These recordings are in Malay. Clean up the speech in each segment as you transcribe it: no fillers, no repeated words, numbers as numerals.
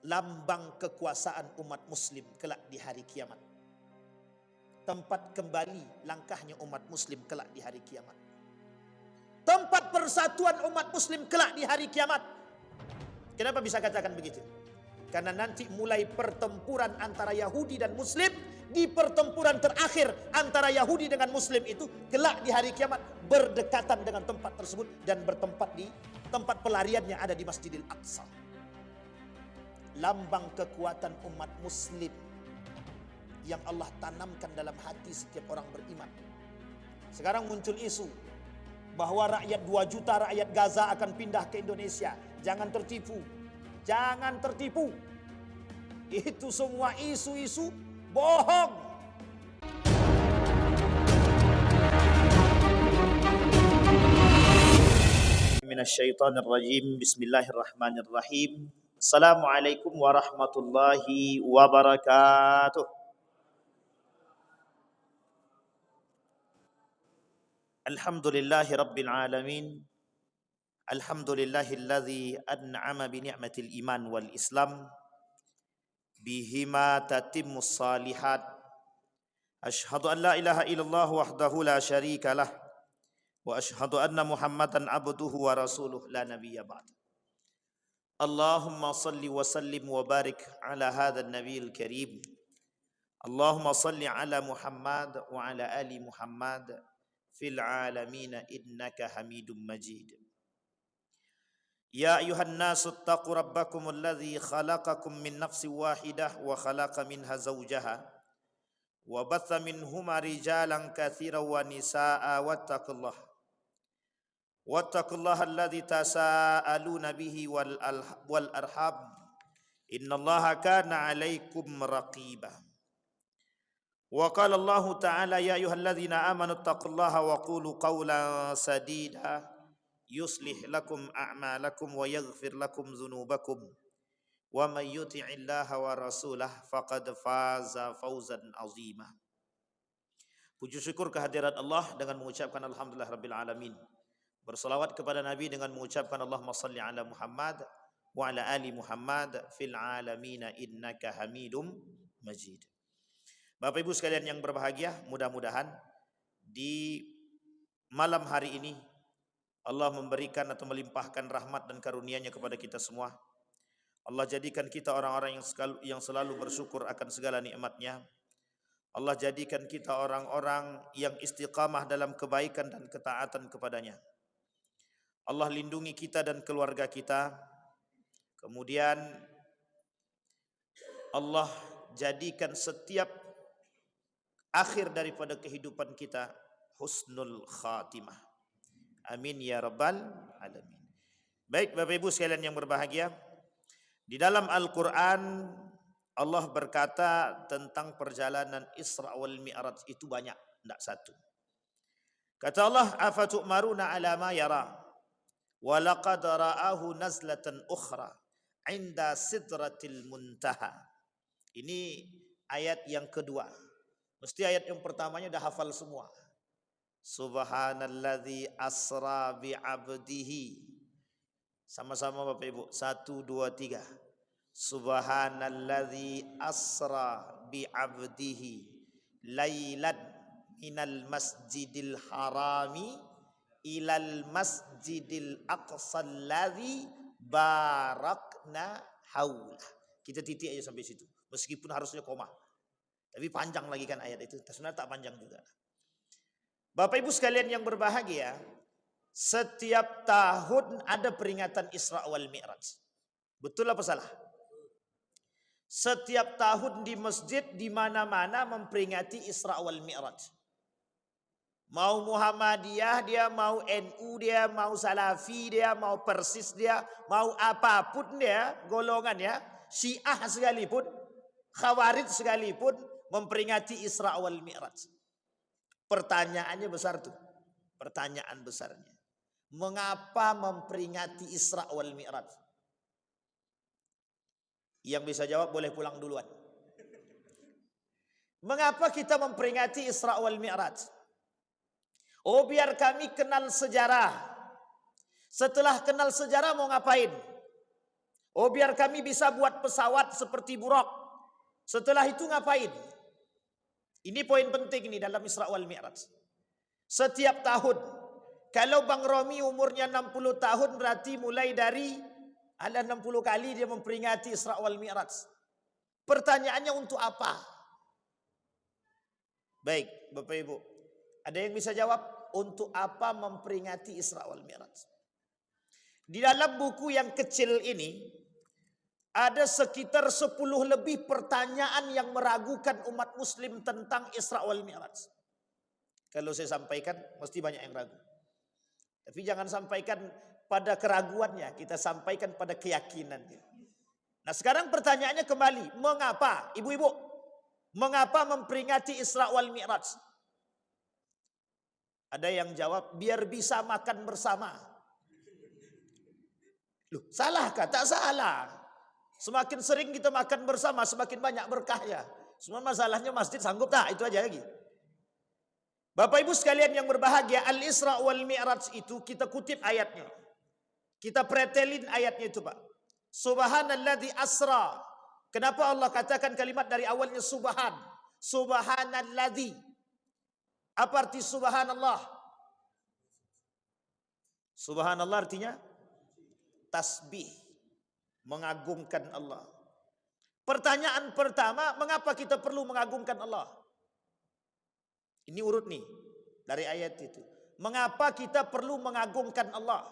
lambang kekuasaan umat muslim kelak di hari kiamat. Tempat kembali langkahnya umat muslim kelak di hari kiamat. Tempat persatuan umat muslim kelak di hari kiamat. Kenapa bisa katakan begitu? Karena nanti mulai pertempuran antara Yahudi dan Muslim. Di pertempuran terakhir antara Yahudi dengan Muslim itu kelak di hari kiamat berdekatan dengan tempat tersebut dan bertempat di tempat pelariannya ada di Masjidil Aqsa. Lambang kekuatan umat Muslim yang Allah tanamkan dalam hati setiap orang beriman. Sekarang muncul isu bahwa rakyat 2 juta rakyat Gaza akan pindah ke Indonesia. Jangan tertipu. Jangan tertipu. Itu semua isu-isu bohong. Minasyaitonirrajim. Bismillahirrahmanirrahim. Assalamualaikum warahmatullahi wabarakatuh. Alhamdulillahi rabbil alamin. Alhamdulillahilladzi an'ama bi ni'matil iman wal islam bihima tatimmus salihat. Asyhadu an la ilaha illallah wahdahu la syarika lah wa asyhadu anna Muhammadan abduhu wa rasuluh la nabiyya ba'd. Allahumma salli wa sallim wa barik ala hadzal nabiyil karim. Allahumma salli ala Muhammad wa ala ali Muhammad fil alamin innaka Hamidum Majid. Ya ayuhan nasu taqu rabbakum alladhi khalaqakum min nafsin wahidah wa khalaqa minha zawjaha wa batha minhuma rijalan katsiran wa nisaa wattaqullaha alladhi tasaaluna bihi wal arham innallaha kana 'alaikum raqiba. Wa qala Allah ta'ala ya ayyuhalladzina amanu taqullaha wa qulu qawlan sadida yuslih lakum a'malakum wa yaghfir lakum dzunubakum wa may yuti'illaha wa rasulahu faqad faza fawzan 'azima. Puji syukur kehadirat Allah dengan mengucapkan alhamdulillah rabbil alamin. Berselawat kepada Nabi dengan mengucapkan Allahumma salli ala Muhammad wa ala ali Muhammad fil alamin innaka Hamidum Majid. Bapak Ibu sekalian yang berbahagia, mudah-mudahan di malam hari ini Allah memberikan atau melimpahkan rahmat dan karunia-Nya kepada kita semua. Allah jadikan kita orang-orang yang selalu bersyukur akan segala nikmat-Nya. Allah jadikan kita orang-orang yang istiqamah dalam kebaikan dan ketaatan kepada-Nya. Allah lindungi kita dan keluarga kita. Kemudian Allah jadikan setiap akhir daripada kehidupan kita husnul khatimah. Amin ya rabbal alamin. Baik Bapak Ibu sekalian yang berbahagia, di dalam Al-Quran Allah berkata tentang perjalanan Isra wal Mi'raj itu banyak, tidak satu. Kata Allah, afatu'maruna ala ma yara wa laqad ra'ahu nazlatan ukhra 'inda sidratil muntaha. Ini ayat yang kedua. Mesti ayat yang pertamanya udah hafal semua. Subhanalladzi asra bi'abdihi. Sama-sama Bapak Ibu. 1, 2, 3. Subhanalladzi asra bi'abdihi lailan minal masjidil harami ilal masjidil aqsalladzi barakna haula. Kita titik aja sampai situ. Meskipun harusnya koma. Tapi panjang lagi kan ayat itu. Sebenarnya tak panjang juga. Bapak Ibu sekalian yang berbahagia, setiap tahun ada peringatan Isra wal Mi'raj. Betul apa salah? Setiap tahun di masjid di mana-mana memperingati Isra wal Mi'raj. Mau Muhammadiyah dia, mau NU dia, mau Salafi dia, mau Persis dia, mau apapun dia golongannya, Syiah sekalipun, Khawarij sekalipun memperingati Isra wal Mi'raj. Pertanyaannya besar tuh. Pertanyaan besarnya. Mengapa memperingati Isra wal Mi'raj? Yang bisa jawab boleh pulang duluan. Mengapa kita memperingati Isra wal Mi'raj? Oh, biar kami kenal sejarah. Setelah kenal sejarah mau ngapain? Oh, biar kami bisa buat pesawat seperti Buraq. Setelah itu ngapain? Ini poin penting ini dalam Isra wal Mi'raj. Setiap tahun, kalau Bang Romi umurnya 60 tahun, berarti mulai dari ada 60 kali dia memperingati Isra wal Mi'raj. Pertanyaannya untuk apa? Baik, Bapak Ibu. Ada yang bisa jawab? Untuk apa memperingati Isra wal Mi'raj? Di dalam buku yang kecil ini, ada sekitar 10 lebih pertanyaan yang meragukan umat muslim tentang Isra wal Mi'raj. Kalau saya sampaikan, mesti banyak yang ragu. Tapi jangan sampaikan pada keraguannya, kita sampaikan pada keyakinannya. Nah, sekarang pertanyaannya kembali, mengapa? Ibu-ibu, mengapa memperingati Isra wal Mi'raj? Ada yang jawab, biar bisa makan bersama. Loh, salahkah? Tak salah. Semakin sering kita makan bersama, semakin banyak berkahnya. Semua masalahnya masjid sanggup tak? Itu aja lagi. Bapak Ibu sekalian yang berbahagia, Al-Isra wal Mi'raj itu kita kutip ayatnya. Kita pretelin ayatnya itu, Pak. Subhanalladzi asra. Kenapa Allah katakan kalimat dari awalnya subhan? Subhanalladzi. Apa arti subhanallah? Subhanallah artinya tasbih. Mengagungkan Allah. Pertanyaan pertama, mengapa kita perlu mengagungkan Allah? Ini urut nih dari ayat itu. Mengapa kita perlu mengagungkan Allah?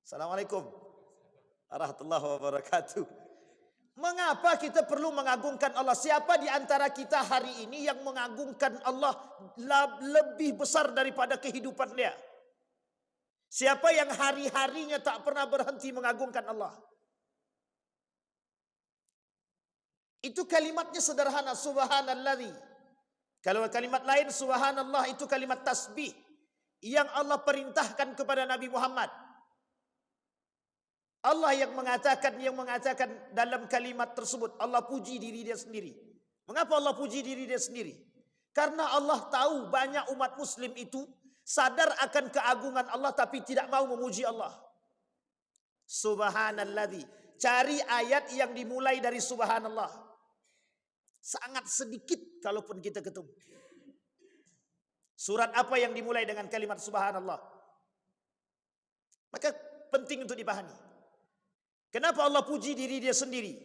Assalamualaikum warahmatullahi wabarakatuh. Mengapa kita perlu mengagungkan Allah? Siapa di antara kita hari ini yang mengagungkan Allah lebih besar daripada kehidupan dia? Siapa yang hari-harinya tak pernah berhenti mengagungkan Allah? Itu kalimatnya sederhana, subhanalladzi. Kalau kalimat lain, subhanallah itu kalimat tasbih yang Allah perintahkan kepada Nabi Muhammad. Allah yang mengatakan dalam kalimat tersebut, Allah puji diri dia sendiri. Mengapa Allah puji diri dia sendiri? Karena Allah tahu banyak umat muslim itu sadar akan keagungan Allah tapi tidak mau memuji Allah. Subhanalladzi. Cari ayat yang dimulai dari subhanallah. Sangat sedikit kalaupun kita ketemu. Surat apa yang dimulai dengan kalimat subhanallah? Maka penting untuk dipahami. Kenapa Allah puji diri dia sendiri?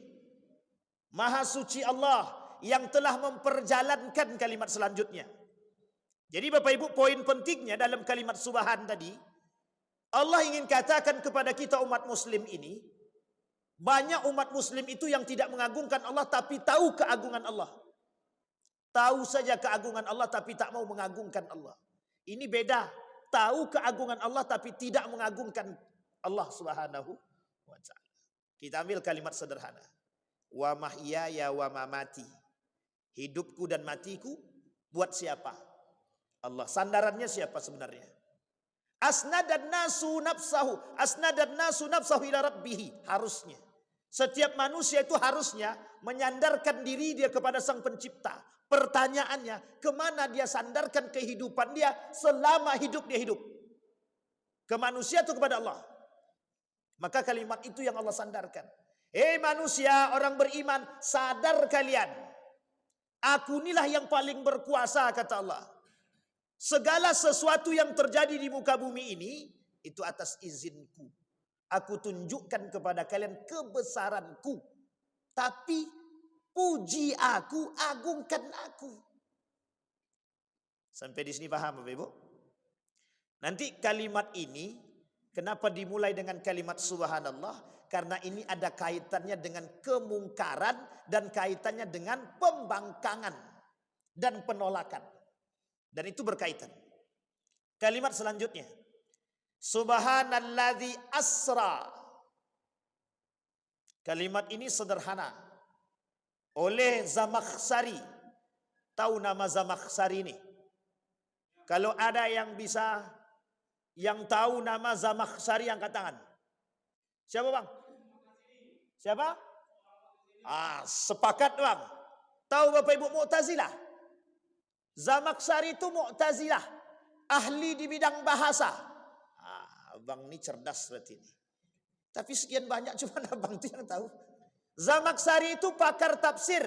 Maha suci Allah yang telah memperjalankan kalimat selanjutnya. Jadi Bapak Ibu, poin pentingnya dalam kalimat subhan tadi, Allah ingin katakan kepada kita umat muslim ini, banyak umat muslim itu yang tidak mengagungkan Allah tapi tahu keagungan Allah. Tahu saja keagungan Allah tapi tak mau mengagungkan Allah. Ini beda. Tahu keagungan Allah tapi tidak mengagungkan Allah Subhanahu wa ta'ala. Kita ambil kalimat sederhana. Wa mahyaya wa mamati. Hidupku dan matiku buat siapa? Allah. Sandarannya siapa sebenarnya? Asnadan nasu nafsahu ila rabbih. Harusnya setiap manusia itu harusnya menyandarkan diri dia kepada Sang Pencipta. Pertanyaannya, kemana dia sandarkan kehidupan dia selama hidup dia hidup? Ke manusia atau kepada Allah? Maka kalimat itu yang Allah sandarkan. Hei manusia, orang beriman, sadar kalian. Aku inilah yang paling berkuasa, kata Allah. Segala sesuatu yang terjadi di muka bumi ini, itu atas izinku. Aku tunjukkan kepada kalian kebesaranku. Tapi puji aku, agungkan aku. Sampai di sini paham Bapak Ibu? Nanti kalimat ini, kenapa dimulai dengan kalimat subhanallah? Karena ini ada kaitannya dengan kemungkaran dan kaitannya dengan pembangkangan dan penolakan. Dan itu berkaitan. Kalimat selanjutnya. Subhanalladzi asra. Kalimat ini sederhana. Oleh Zamakhsyari. Tahu nama Zamakhsyari ini? Kalau ada yang bisa, yang tahu nama Zamakhsyari angkat tangan. Siapa bang? Siapa? Sepakat bang. Tahu Bapak Ibu Mu'tazilah? Zamakhsyari itu Mu'tazilah, ahli di bidang bahasa. Abang ni cerdas berarti ni. Tapi sekian banyak cuma abang tu yang tahu. Zamakhsyari itu pakar tafsir.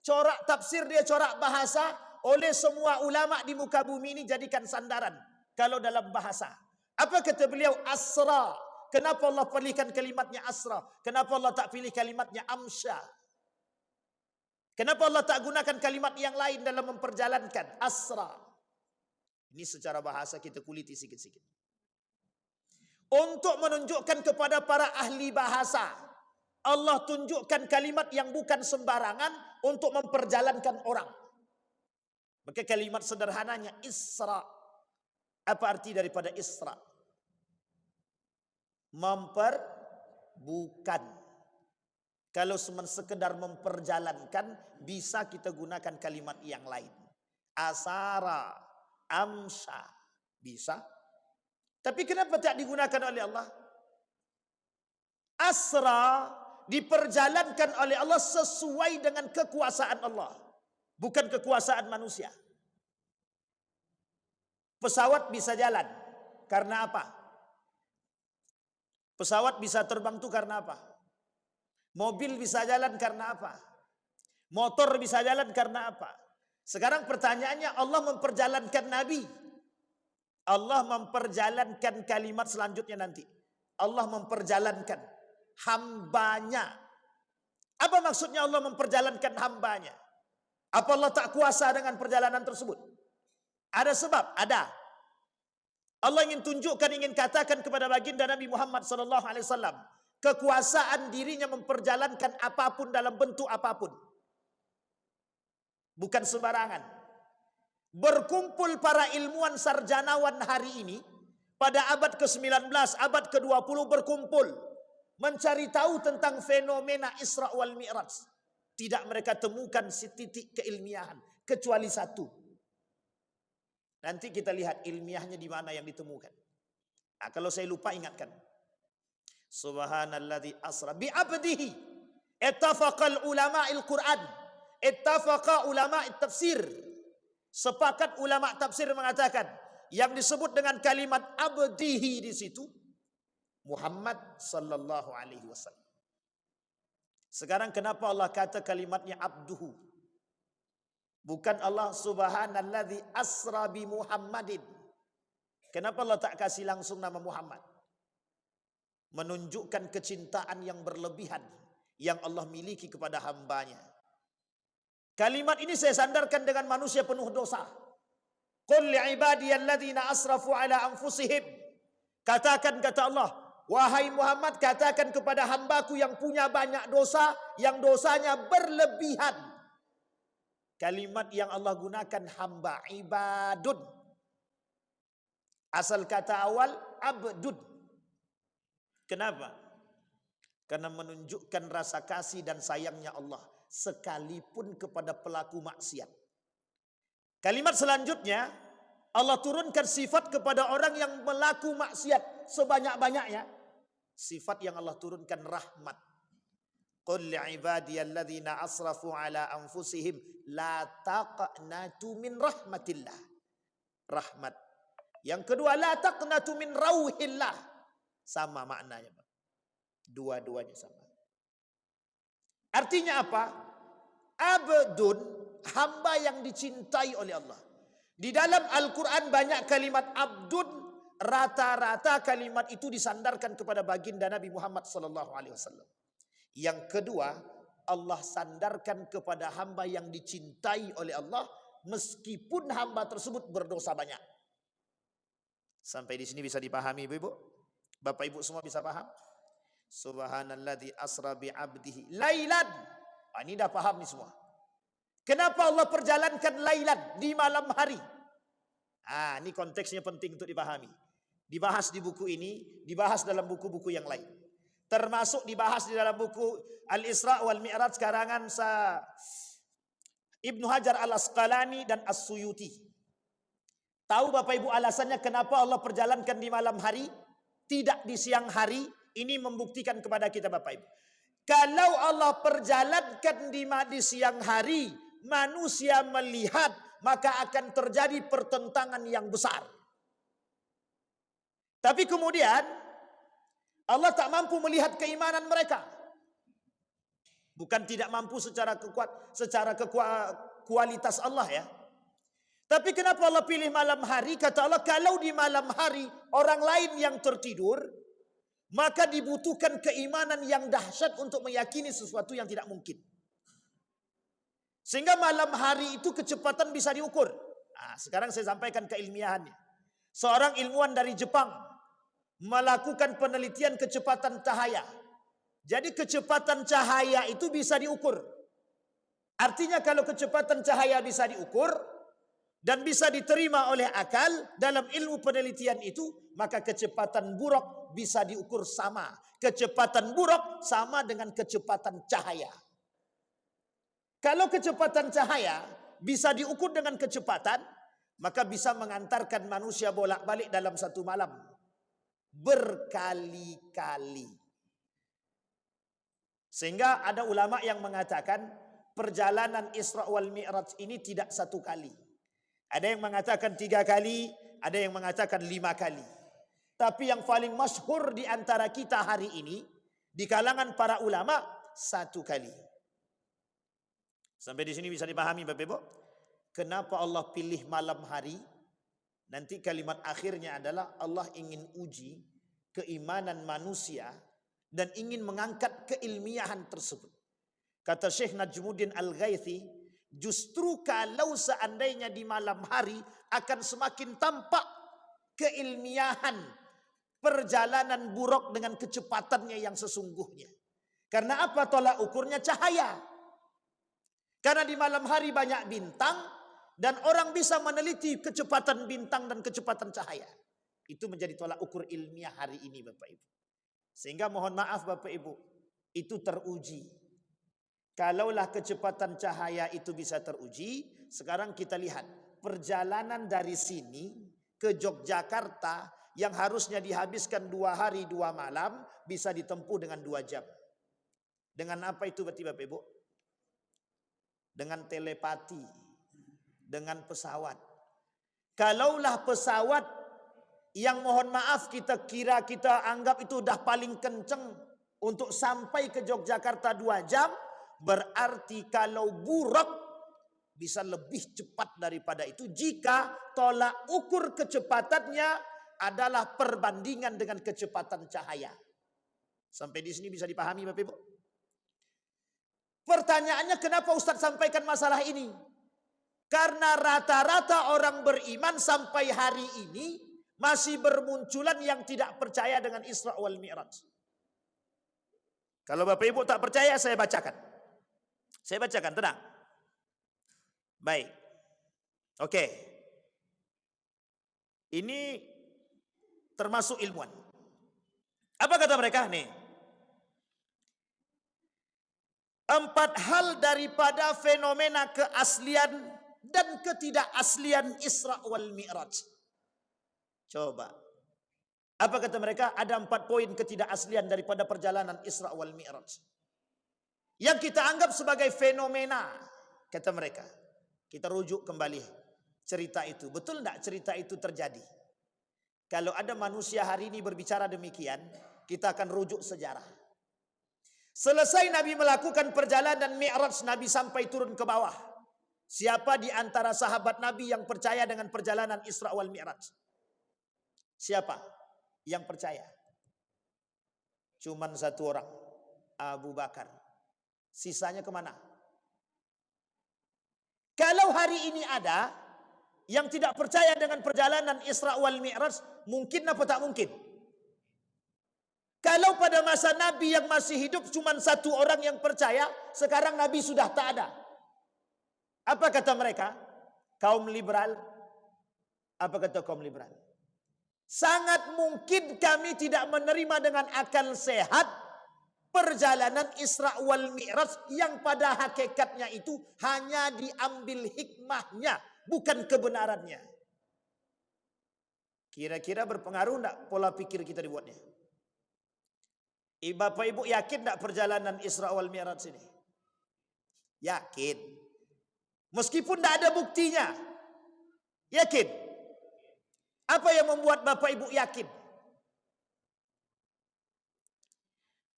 Corak tafsir dia, corak bahasa. Oleh semua ulama di muka bumi ini jadikan sandaran. Kalau dalam bahasa. Apa kata beliau? Asra. Kenapa Allah pilihkan kalimatnya asra? Kenapa Allah tak pilih kalimatnya amsya? Kenapa Allah tak gunakan kalimat yang lain dalam memperjalankan? Asra. Ini secara bahasa kita kuliti sikit-sikit. Untuk menunjukkan kepada para ahli bahasa, Allah tunjukkan kalimat yang bukan sembarangan untuk memperjalankan orang. Maka kalimat sederhananya Isra. Apa arti daripada Isra? Bukan. Kalau sekedar memperjalankan, bisa kita gunakan kalimat yang lain. Asara, amsha, bisa. Tapi kenapa tak digunakan oleh Allah? Asra diperjalankan oleh Allah sesuai dengan kekuasaan Allah, bukan kekuasaan manusia. Pesawat bisa jalan karena apa? Pesawat bisa terbang itu karena apa? Mobil bisa jalan karena apa? Motor bisa jalan karena apa? Sekarang pertanyaannya, Allah memperjalankan Nabi. Allah memperjalankan kalimat selanjutnya nanti. Allah memperjalankan hambanya. Apa maksudnya Allah memperjalankan hambanya? Apa Allah tak kuasa dengan perjalanan tersebut? Ada sebab? Ada. Allah ingin tunjukkan, ingin katakan kepada baginda Nabi Muhammad SAW, kekuasaan dirinya memperjalankan apapun dalam bentuk apapun. Bukan sembarangan. Berkumpul para ilmuwan sarjanawan hari ini pada abad ke-19, abad ke-20 berkumpul mencari tahu tentang fenomena Isra wal Mi'raj. Tidak mereka temukan titik keilmiahan kecuali satu. Nanti kita lihat ilmiahnya di mana yang ditemukan. Nah, kalau saya lupa ingatkan. Subhanalladzi asra bi 'abdihi. Ittafaqal ulama'il Qur'an. Ittafaqa ulama' tafsir. Sepakat ulama tafsir mengatakan yang disebut dengan kalimat abdihi di situ Muhammad sallallahu alaihi wasallam. Sekarang kenapa Allah kata kalimatnya abduhu? Bukan Allah subhanalladzi asra bi Muhammadin. Kenapa Allah tak kasih langsung nama Muhammad? Menunjukkan kecintaan yang berlebihan yang Allah miliki kepada hambanya. Kalimat ini saya sandarkan dengan manusia penuh dosa. Qul li'ibadiyalladzina asrafu ala anfusihim. Katakan, kata Allah, wahai Muhammad, katakan kepada hambaku yang punya banyak dosa, yang dosanya berlebihan. Kalimat yang Allah gunakan hamba, ibadun. Asal kata awal abdud. Kenapa? Karena menunjukkan rasa kasih dan sayangnya Allah sekalipun kepada pelaku maksiat. Kalimat selanjutnya, Allah turunkan sifat kepada orang yang melaku maksiat sebanyak-banyaknya. Sifat yang Allah turunkan rahmat. Qul li'ibadiyalladzina asrafu ala anfusihim la taqnatu min rahmatillah. Rahmat. Yang kedua, la taqnatu min rauhillah. Sama maknanya, Pak. Dua-duanya sama. Artinya apa? Abdun, hamba yang dicintai oleh Allah. Di dalam Al-Quran banyak kalimat abdun, rata-rata kalimat itu disandarkan kepada baginda Nabi Muhammad SAW. Yang kedua, Allah sandarkan kepada hamba yang dicintai oleh Allah, meskipun hamba tersebut berdosa banyak. Sampai di sini bisa dipahami Ibu-ibu? Bapak Ibu semua bisa paham? Subhanalladzi asra bi 'abdihi lailan. Ini dah paham nih semua. Kenapa Allah perjalankan lailan di malam hari? Ini konteksnya penting untuk dipahami. Dibahas di buku ini, dibahas dalam buku-buku yang lain. Termasuk dibahas di dalam buku Al-Isra wal Mi'raj karangan Ibnu Hajar Al-Asqalani dan As-Suyuti. Tahu Bapak Ibu alasannya kenapa Allah perjalankan di malam hari, tidak di siang hari? Ini membuktikan kepada kita Bapak Ibu. Kalau Allah perjalankan di siang hari, manusia melihat, maka akan terjadi pertentangan yang besar. Tapi kemudian Allah tak mampu melihat keimanan mereka. Bukan tidak mampu secara kualitas Allah ya. Tapi kenapa Allah pilih malam hari? Kata Allah, kalau di malam hari orang lain yang tertidur, maka dibutuhkan keimanan yang dahsyat untuk meyakini sesuatu yang tidak mungkin. Sehingga malam hari itu kecepatan bisa diukur. Nah, sekarang saya sampaikan keilmiahannya. Seorang ilmuwan dari Jepang melakukan penelitian kecepatan cahaya. Jadi kecepatan cahaya itu bisa diukur. Artinya kalau kecepatan cahaya bisa diukur dan bisa diterima oleh akal dalam ilmu penelitian itu, maka kecepatan buruk bisa diukur sama. Kecepatan buruk sama dengan kecepatan cahaya. Kalau kecepatan cahaya bisa diukur dengan kecepatan, maka bisa mengantarkan manusia bolak-balik dalam satu malam. Berkali-kali. Sehingga ada ulama yang mengatakan perjalanan Isra wal Mi'raj ini tidak satu kali. Ada yang mengatakan 3 kali, ada yang mengatakan 5 kali. Tapi yang paling masyhur di antara kita hari ini, di kalangan para ulama, 1 kali. Sampai di sini bisa dipahami Bapak Ibu? Kenapa Allah pilih malam hari? Nanti kalimat akhirnya adalah Allah ingin uji keimanan manusia dan ingin mengangkat keilmiahan tersebut. Kata Syekh Najmuddin Al-Ghaithi, justru kalau seandainya di malam hari akan semakin tampak keilmiahan perjalanan buruk dengan kecepatannya yang sesungguhnya. Karena apa? Tolak ukurnya cahaya. Karena di malam hari banyak bintang dan orang bisa meneliti kecepatan bintang dan kecepatan cahaya. Itu menjadi tolak ukur ilmiah hari ini Bapak Ibu. Sehingga mohon maaf Bapak Ibu, itu teruji. Kalaulah kecepatan cahaya itu bisa teruji, sekarang kita lihat perjalanan dari sini ke Yogyakarta yang harusnya dihabiskan 2 hari 2 malam bisa ditempuh dengan 2 jam. Dengan apa itu Bapak Ibu? Dengan telepati, dengan pesawat. Kalaulah pesawat yang mohon maaf kita anggap itu udah paling kenceng untuk sampai ke Yogyakarta 2 jam, berarti kalau buruk bisa lebih cepat daripada itu jika tolak ukur kecepatannya adalah perbandingan dengan kecepatan cahaya. Sampai di sini bisa dipahami Bapak Ibu? Pertanyaannya kenapa Ustadz sampaikan masalah ini? Karena rata-rata orang beriman sampai hari ini masih bermunculan yang tidak percaya dengan Isra wal Mi'raj. Kalau Bapak Ibu tak percaya, saya bacakan. Saya bacakan, tenang. Baik. Oke. Ini termasuk ilmuwan. Apa kata mereka? Nih. 4 hal daripada fenomena keaslian dan ketidakaslian Isra wal Mi'raj. Coba. Apa kata mereka? Ada 4 poin ketidakaslian daripada perjalanan Isra wal Mi'raj. Yang kita anggap sebagai fenomena, kata mereka. Kita rujuk kembali cerita itu. Betul tidak cerita itu terjadi? Kalau ada manusia hari ini berbicara demikian, kita akan rujuk sejarah. Selesai Nabi melakukan perjalanan Mi'raj, Nabi sampai turun ke bawah. Siapa di antara sahabat Nabi yang percaya dengan perjalanan Isra wal Mi'raj? Siapa yang percaya? Cuman 1 orang, Abu Bakar. Sisanya kemana? Kalau hari ini ada yang tidak percaya dengan perjalanan Isra wal Mi'raj, mungkin apa tak mungkin? Kalau pada masa Nabi yang masih hidup cuma 1 orang yang percaya, sekarang Nabi sudah tak ada. Apa kata mereka? Kaum liberal. Apa kata kaum liberal? Sangat mungkin kami tidak menerima dengan akal sehat perjalanan Isra wal Mi'raj yang pada hakikatnya itu hanya diambil hikmahnya, bukan kebenarannya. Kira-kira berpengaruh enggak pola pikir kita dibuatnya? Bapak Ibu yakin enggak perjalanan Isra wal Mi'raj ini? Yakin. Meskipun enggak ada buktinya. Yakin. Apa yang membuat Bapak Ibu yakin?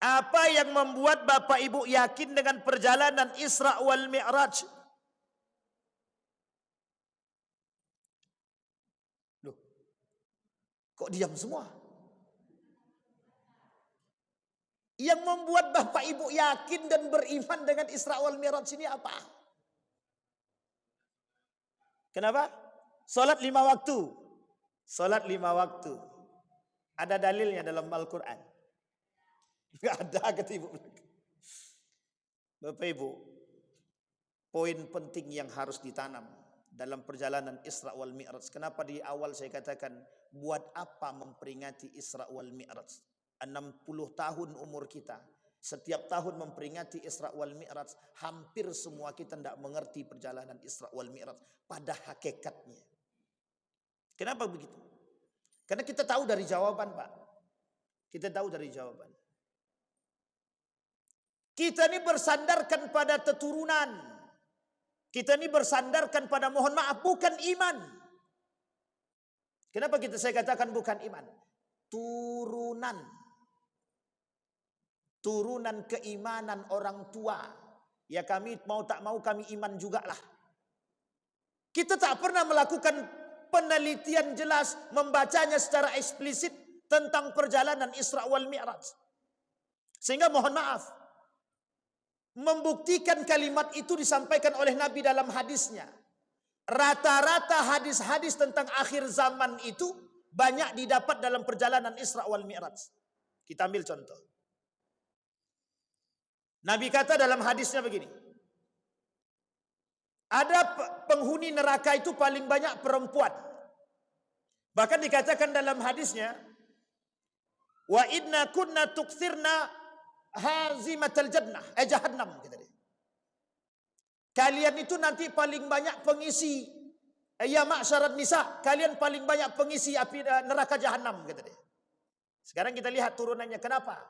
Apa yang membuat Bapak Ibu yakin dengan perjalanan Isra wal Mi'raj? Loh, kok diam semua? Yang membuat Bapak Ibu yakin dan beriman dengan Isra wal Mi'raj ini apa? Kenapa? Salat 5 waktu. Salat 5 waktu. Ada dalilnya dalam Al-Quran. Enggak ada, kata ibu. Bapak Ibu, poin penting yang harus ditanam dalam perjalanan Isra wal Mi'raj. Kenapa di awal saya katakan, buat apa memperingati Isra wal Mi'raj? 60 tahun umur kita, setiap tahun memperingati Isra wal Mi'raj. Hampir semua kita tidak mengerti perjalanan Isra wal Mi'raj pada hakikatnya. Kenapa begitu? Karena kita tahu dari jawaban, Pak. Kita tahu dari jawaban. Kita ini bersandarkan pada keturunan. Kita ini bersandarkan pada, mohon maaf, bukan iman. Kenapa saya katakan bukan iman? Turunan. Turunan keimanan orang tua. Ya kami mau tak mau kami iman jugalah. Kita tak pernah melakukan penelitian jelas, membacanya secara eksplisit tentang perjalanan Isra wal Mi'raj. Sehingga mohon maaf, membuktikan kalimat itu disampaikan oleh Nabi dalam hadisnya. Rata-rata hadis-hadis tentang akhir zaman itu banyak didapat dalam perjalanan Isra wal Mi'raj. Kita ambil contoh. Nabi kata dalam hadisnya begini. Ada penghuni neraka itu paling banyak perempuan. Bahkan dikatakan dalam hadisnya, wa idna kunna tukthirna hazimatal jannah, jahannam, kata dia. Kalian itu nanti paling banyak pengisi, ya ma'syarat nisa, kalian paling banyak pengisi api neraka jahannam, kata dia. Sekarang kita lihat turunannya. Kenapa?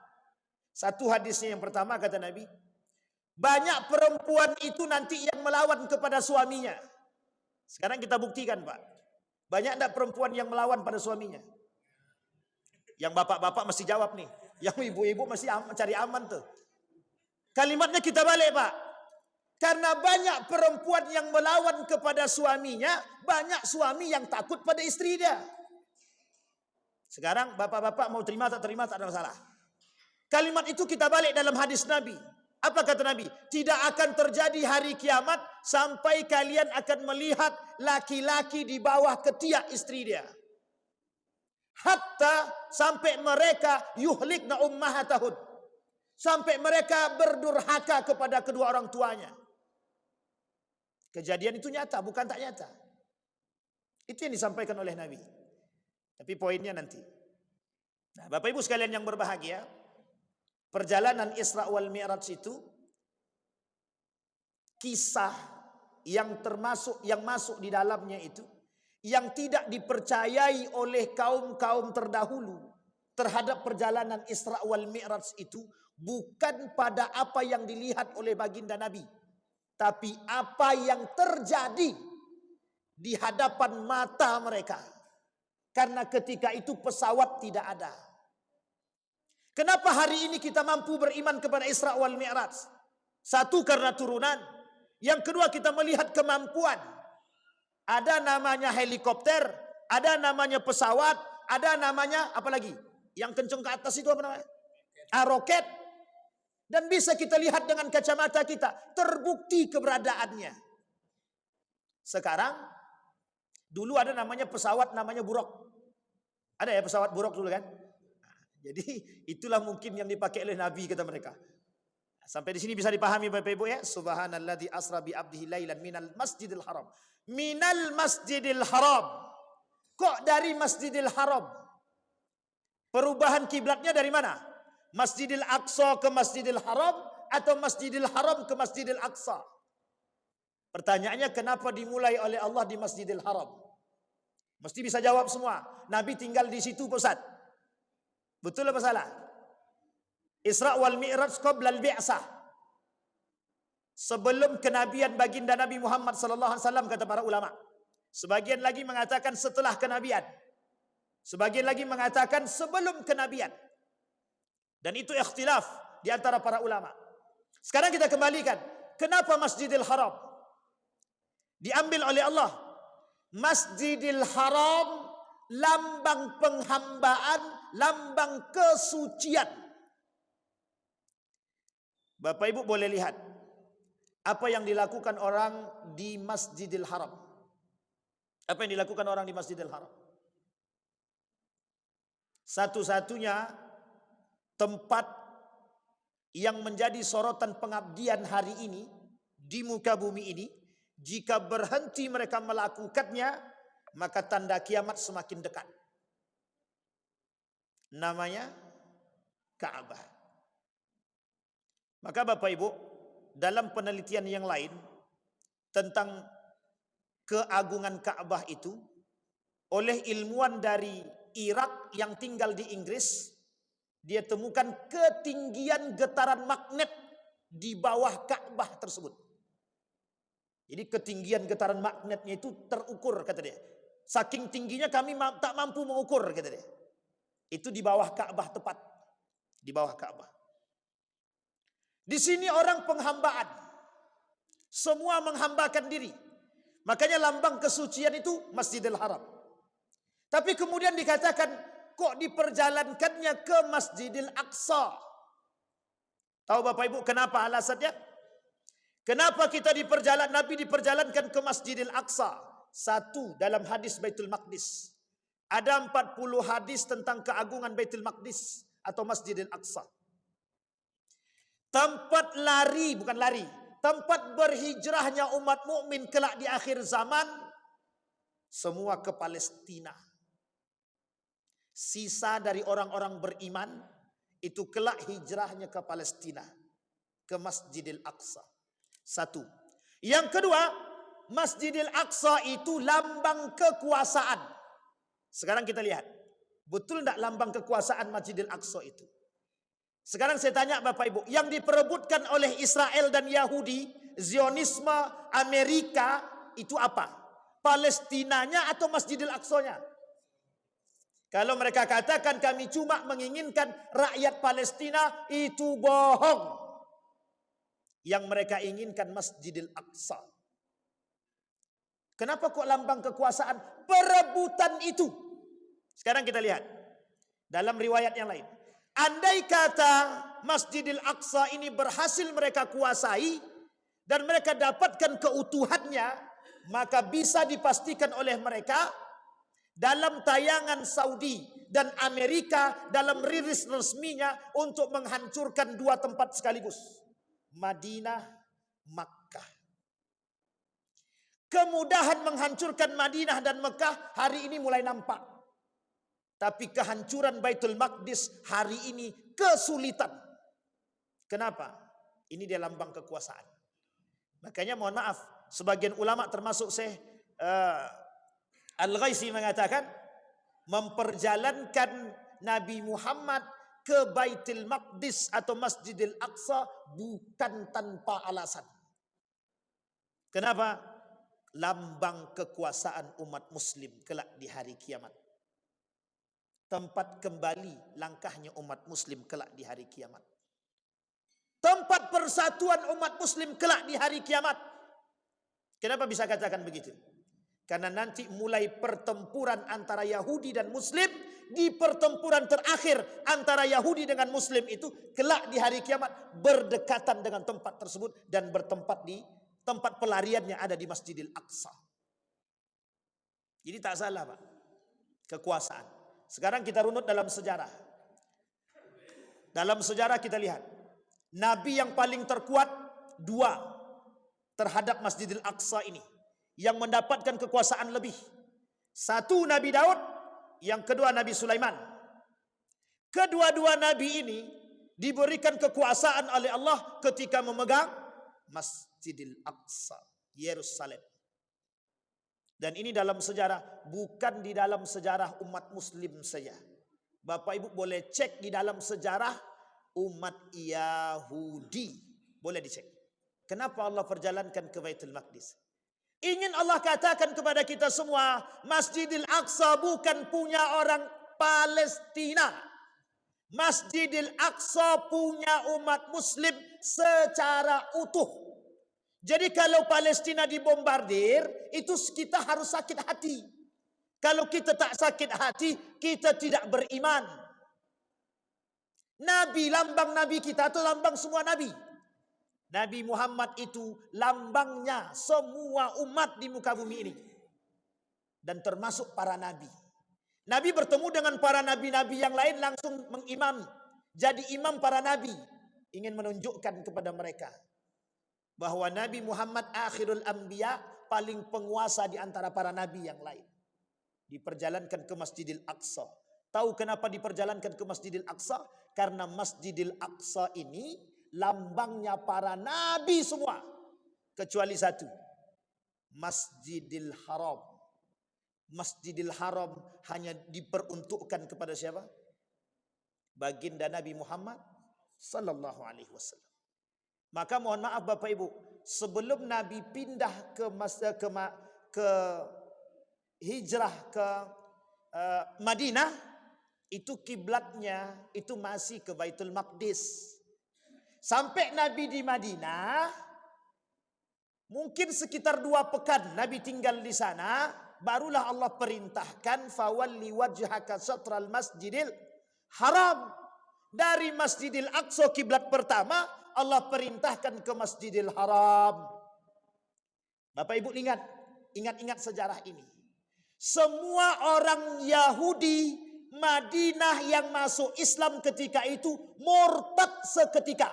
Satu hadisnya yang pertama kata Nabi, banyak perempuan itu nanti yang melawan kepada suaminya. Sekarang kita buktikan, Pak. Banyak enggak perempuan yang melawan pada suaminya? Yang bapak-bapak mesti jawab nih. Yang ibu-ibu mesti cari aman tuh. Kalimatnya kita balik, Pak. Karena banyak perempuan yang melawan kepada suaminya, banyak suami yang takut pada istri dia. Sekarang bapak-bapak mau terima tak ada masalah. Kalimat itu kita balik dalam hadis Nabi. Apa kata Nabi? Tidak akan terjadi hari kiamat sampai kalian akan melihat laki-laki di bawah ketiak istri dia. Hatta sampai mereka yuhlikna ummahatahun. Sampai mereka berdurhaka kepada kedua orang tuanya. Kejadian itu nyata, bukan tak nyata. Itu yang disampaikan oleh Nabi. Tapi poinnya nanti. Nah, Bapak Ibu sekalian yang berbahagia, perjalanan Isra wal Mi'raj itu kisah yang masuk di dalamnya itu yang tidak dipercayai oleh kaum-kaum terdahulu terhadap perjalanan Isra wal Mi'raj itu bukan pada apa yang dilihat oleh baginda Nabi, tapi apa yang terjadi di hadapan mata mereka. Karena ketika itu pesawat tidak ada. Kenapa hari ini kita mampu beriman kepada Isra wal Mi'raj? Satu, karena turunan. Yang kedua, kita melihat kemampuan. Ada namanya helikopter, ada namanya pesawat, ada namanya apa lagi? Yang kencang ke atas itu apa namanya? Roket. Dan bisa kita lihat dengan kacamata kita, terbukti keberadaannya. Sekarang, dulu ada namanya pesawat namanya Buraq. Ada ya pesawat Buraq dulu kan? Jadi itulah mungkin yang dipakai oleh Nabi, kata mereka. Sampai di sini bisa dipahami Bapak Ibu ya. Subhanalladzi asra bi abdihi lailan minal masjidil haram. Minal masjidil haram. Kok dari Masjidil Haram? Perubahan kiblatnya dari mana? Masjidil Aqsa ke Masjidil Haram atau Masjidil Haram ke Masjidil Aqsa? Pertanyaannya, kenapa dimulai oleh Allah di Masjidil Haram? Mesti bisa jawab semua. Nabi tinggal di situ, Ustaz. Betul apa salah? Isra wal Mi'raj qabla al-bi'sah. Sebelum kenabian baginda Nabi Muhammad sallallahu alaihi wasallam, kata para ulama. Sebagian lagi mengatakan setelah kenabian. Sebagian lagi mengatakan sebelum kenabian. Dan itu ikhtilaf di antara para ulama. Sekarang kita kembalikan. Kenapa Masjidil Haram diambil oleh Allah? Masjidil Haram lambang penghambaan, lambang kesucian. Bapak Ibu boleh lihat apa yang dilakukan orang di Masjidil Haram. Apa yang dilakukan orang di Masjidil Haram? Satu-satunya tempat yang menjadi sorotan pengabdian hari ini di muka bumi ini, jika berhenti mereka melakukannya, maka tanda kiamat semakin dekat. Namanya Ka'bah. Maka Bapak Ibu, dalam penelitian yang lain tentang keagungan Ka'bah itu oleh ilmuwan dari Irak yang tinggal di Inggris, dia temukan ketinggian getaran magnet di bawah Ka'bah tersebut. Jadi ketinggian getaran magnetnya itu terukur, kata dia. Saking tingginya kami tak mampu mengukur, kata dia. Itu di bawah Ka'bah, tepat di bawah Ka'bah. Di sini orang penghambaan, semua menghambakan diri. Makanya lambang kesucian itu Masjidil Haram. Tapi kemudian dikatakan, kok diperjalankannya ke Masjidil Aqsa? Tahu Bapak Ibu kenapa alasannya? Kenapa Nabi diperjalankan ke Masjidil Aqsa? Satu, dalam hadis Baitul Maqdis. Ada 40 hadis tentang keagungan Baitul Maqdis atau Masjidil Aqsa. Tempat tempat berhijrahnya umat mukmin kelak di akhir zaman, semua ke Palestina. Sisa dari orang-orang beriman itu kelak hijrahnya ke Palestina, ke Masjidil Aqsa. Satu. Yang kedua, Masjidil Aqsa itu lambang kekuasaan. Sekarang kita lihat, betul tidak lambang kekuasaan Masjidil Aqsa itu? Sekarang saya tanya Bapak Ibu, yang diperebutkan oleh Israel dan Yahudi, Zionisme, Amerika, itu apa? Palestinanya atau Masjidil Aqsanya? Kalau mereka katakan kami cuma menginginkan rakyat Palestina, itu bohong. Yang mereka inginkan Masjidil Aqsa. Kenapa kok lambang kekuasaan? Perebutan itu. Sekarang kita lihat dalam riwayat yang lain. Andai kata Masjidil Aqsa ini berhasil mereka kuasai dan mereka dapatkan keutuhannya, maka bisa dipastikan oleh mereka dalam tayangan Saudi dan Amerika dalam rilis resminya untuk menghancurkan dua tempat sekaligus, Madinah, Makkah. Kemudahan menghancurkan Madinah dan Mekah hari ini mulai nampak. Tapi kehancuran Baitul Maqdis hari ini kesulitan. Kenapa? Ini dia lambang kekuasaan. Makanya mohon maaf, sebagian ulama termasuk Syekh Al-Ghaisi mengatakan, memperjalankan Nabi Muhammad ke Baitul Maqdis atau Masjidil Aqsa bukan tanpa alasan. Kenapa? Lambang kekuasaan umat muslim kelak di hari kiamat. Tempat kembali langkahnya umat muslim kelak di hari kiamat. Tempat persatuan umat muslim kelak di hari kiamat. Kenapa bisa katakan begitu? Karena nanti mulai pertempuran antara Yahudi dan Muslim, di pertempuran terakhir antara Yahudi dengan Muslim itu kelak di hari kiamat berdekatan dengan tempat tersebut dan bertempat di tempat pelariannya ada di Masjidil Aqsa. Jadi tak salah Pak, kekuasaan. Sekarang kita runut dalam sejarah. Dalam sejarah kita lihat, Nabi yang paling terkuat dua terhadap Masjidil Aqsa ini, yang mendapatkan kekuasaan lebih. Satu Nabi Daud, yang kedua Nabi Sulaiman. Kedua-dua Nabi ini diberikan kekuasaan oleh Allah ketika memegang Masjidil Aqsa, Yerusalem. Dan ini dalam sejarah, bukan di dalam sejarah umat muslim saja. Bapak Ibu boleh cek di dalam sejarah umat Yahudi. Boleh dicek. Kenapa Allah perjalankan ke Baitul Maqdis? Ingin Allah katakan kepada kita semua, Masjidil Aqsa bukan punya orang Palestina. Masjidil Aqsa punya umat muslim secara utuh. Jadi kalau Palestina dibombardir, itu kita harus sakit hati. Kalau kita tak sakit hati, kita tidak beriman. Nabi, lambang Nabi kita atau lambang semua Nabi. Nabi Muhammad itu lambangnya semua umat di muka bumi ini. Dan termasuk para Nabi. Nabi bertemu dengan para Nabi-Nabi yang lain langsung mengimami. Jadi imam para Nabi. Ingin menunjukkan kepada mereka. Bahwa Nabi Muhammad akhirul anbiya, paling penguasa di antara para Nabi yang lain. Diperjalankan ke Masjidil Aqsa. Tahu kenapa diperjalankan ke Masjidil Aqsa? Karena Masjidil Aqsa ini lambangnya para nabi semua. Kecuali satu. Masjidil Haram. Masjidil Haram hanya diperuntukkan kepada siapa? Baginda Nabi Muhammad sallallahu alaihi wasallam. Maka mohon maaf Bapak Ibu, sebelum Nabi pindah ke hijrah ke Madinah, itu kiblatnya itu masih ke Baitul Maqdis. Sampai Nabi di Madinah, mungkin sekitar 2 pekan Nabi tinggal di sana, barulah Allah perintahkan fawalli wajhaka syatral masjidil haram. Dari Masjidil Aqsa kiblat pertama, Allah perintahkan ke Masjidil Haram. Bapak Ibu ingat sejarah ini. Semua orang Yahudi Madinah yang masuk Islam ketika itu murtad seketika.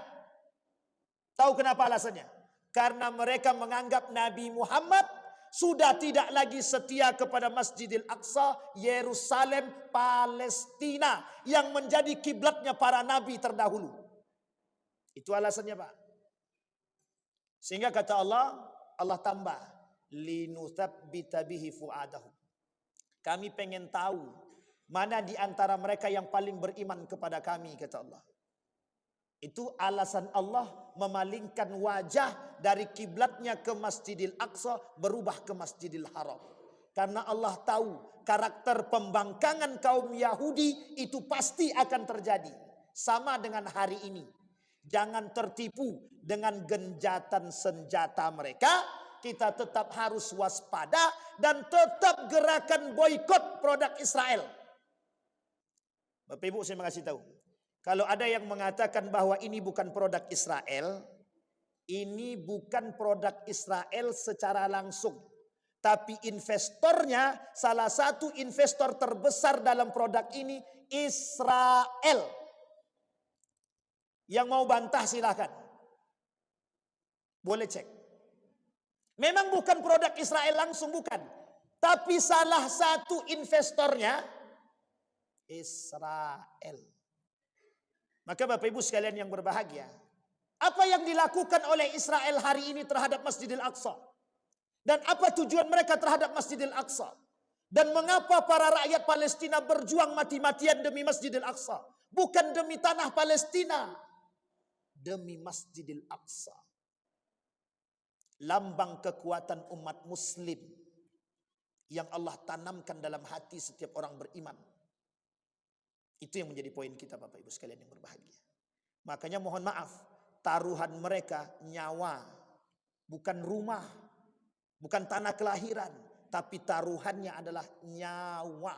Tahu kenapa alasannya? Karena mereka menganggap Nabi Muhammad sudah tidak lagi setia kepada Masjidil Aqsa, Yerusalem, Palestina yang menjadi kiblatnya para nabi terdahulu. Itu alasannya, Pak. Sehingga kata Allah tambah, linutsabbita bihi fuadahu. Kami pengen tahu mana di antara mereka yang paling beriman kepada kami, kata Allah. Itu alasan Allah memalingkan wajah dari kiblatnya ke Masjidil Aqsa berubah ke Masjidil Haram. Karena Allah tahu karakter pembangkangan kaum Yahudi itu pasti akan terjadi. Sama dengan hari ini. Jangan tertipu dengan genjatan senjata mereka. Kita tetap harus waspada dan tetap gerakan boikot produk Israel. Bapak Ibu, saya mau kasih tahu. Kalau ada yang mengatakan bahwa ini bukan produk Israel, ini bukan produk Israel secara langsung. Tapi investornya, salah satu investor terbesar dalam produk ini, Israel. Yang mau bantah silakan. Boleh cek. Memang bukan produk Israel langsung, bukan. Tapi salah satu investornya, Israel. Maka Bapak Ibu sekalian yang berbahagia, apa yang dilakukan oleh Israel hari ini terhadap Masjidil Aqsa? Dan apa tujuan mereka terhadap Masjidil Aqsa? Dan mengapa para rakyat Palestina berjuang mati-matian demi Masjidil Aqsa? Bukan demi tanah Palestina, demi Masjidil Aqsa. Lambang kekuatan umat muslim yang Allah tanamkan dalam hati setiap orang beriman. Itu yang menjadi poin kita Bapak Ibu sekalian yang berbahagia. Makanya mohon maaf, taruhan mereka nyawa, bukan rumah, bukan tanah kelahiran, tapi taruhannya adalah nyawa.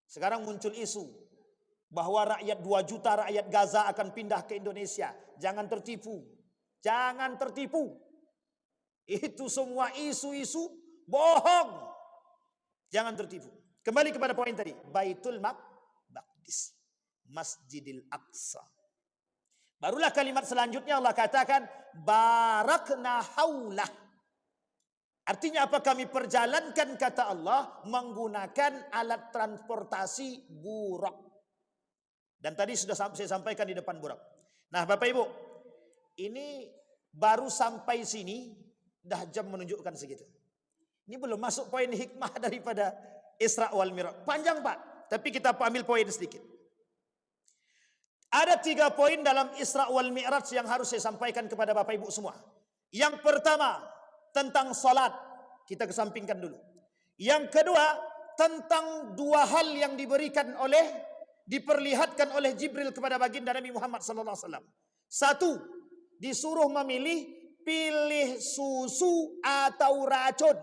Sekarang muncul isu bahwa rakyat 2 juta rakyat Gaza akan pindah ke Indonesia. Jangan tertipu. Jangan tertipu. Itu semua isu-isu bohong. Jangan tertipu. Kembali kepada poin tadi, Baitul Maqdis, Masjidil Aqsa. Barulah kalimat selanjutnya Allah katakan barakna haulah. Artinya apa? Kami perjalankan, kata Allah, menggunakan alat transportasi burak. Dan tadi sudah saya sampaikan di depan burak. Nah Bapak Ibu, ini baru sampai sini dah jam menunjukkan segitu. Ini belum masuk poin hikmah daripada Isra wal Mi'raj. Panjang Pak, tapi kita ambil poin sedikit. Ada 3 poin dalam Isra wal Mi'raj yang harus saya sampaikan kepada Bapak Ibu semua. Yang pertama, tentang salat. Kita kesampingkan dulu. Yang kedua, tentang 2 hal yang diberikan oleh diperlihatkan oleh Jibril kepada baginda Nabi Muhammad sallallahu alaihi wasallam. Satu, disuruh memilih, pilih susu atau racun.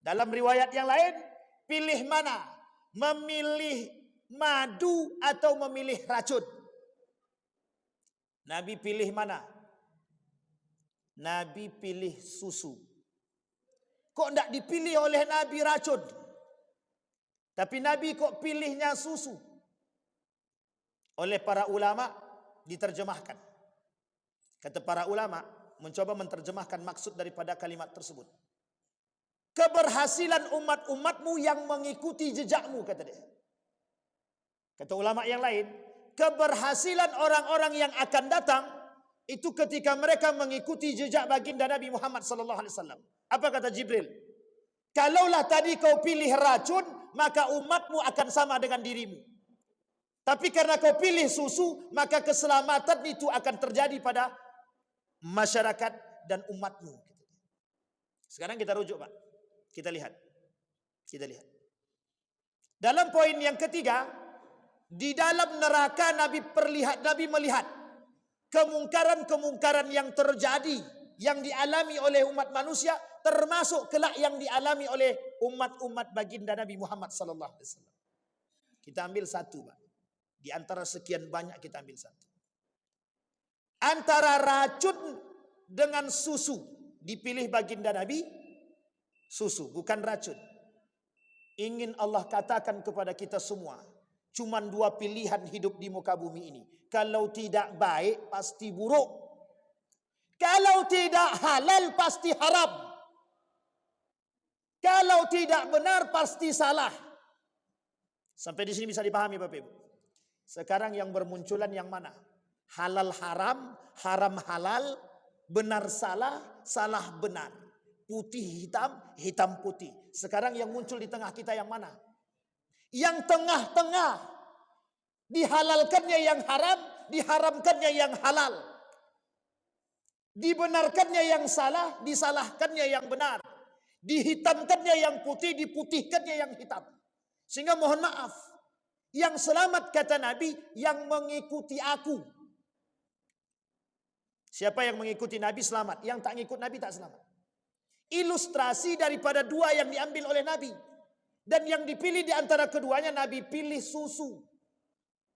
Dalam riwayat yang lain, pilih mana? Memilih madu atau memilih racun? Nabi pilih mana? Nabi pilih susu. Kok tidak dipilih oleh Nabi racun? Tapi Nabi kok pilihnya susu? Oleh para ulama diterjemahkan. Kata para ulama, mencoba menerjemahkan maksud daripada kalimat tersebut. Keberhasilan umat-umatmu yang mengikuti jejakmu, kata dia. Kata ulama yang lain, keberhasilan orang-orang yang akan datang itu ketika mereka mengikuti jejak baginda Nabi Muhammad sallallahu alaihi wasallam. Apa kata Jibril? Kalaulah tadi kau pilih racun, maka umatmu akan sama dengan dirimu. Tapi karena kau pilih susu, maka keselamatan itu akan terjadi pada masyarakat dan umatmu. Sekarang kita rujuk, Pak. Kita lihat. Dalam poin yang ketiga, di dalam neraka Nabi melihat kemungkaran-kemungkaran yang terjadi, yang dialami oleh umat manusia, termasuk kelak yang dialami oleh umat-umat baginda Nabi Muhammad sallallahu alaihi wasallam. Kita ambil satu, Pak. Di antara sekian banyak kita ambil satu. Antara racun dengan susu, dipilih baginda Nabi susu, bukan racun. Ingin Allah katakan kepada kita semua, cuman dua pilihan hidup di muka bumi ini. Kalau tidak baik, pasti buruk. Kalau tidak halal, pasti haram. Kalau tidak benar, pasti salah. Sampai di sini bisa dipahami, Bapak Ibu? Sekarang yang bermunculan yang mana? Halal haram, haram halal, benar salah, salah benar. Putih hitam, hitam putih. Sekarang yang muncul di tengah kita yang mana? Yang tengah-tengah. Dihalalkannya yang haram, diharamkannya yang halal. Dibenarkannya yang salah, disalahkannya yang benar. Dihitamkannya yang putih, diputihkannya yang hitam. Sehingga mohon maaf, yang selamat kata Nabi, yang mengikuti aku. Siapa yang mengikuti Nabi selamat, yang tak ngikut Nabi tak selamat. Ilustrasi daripada dua yang diambil oleh Nabi. Dan yang dipilih di antara keduanya, Nabi pilih susu.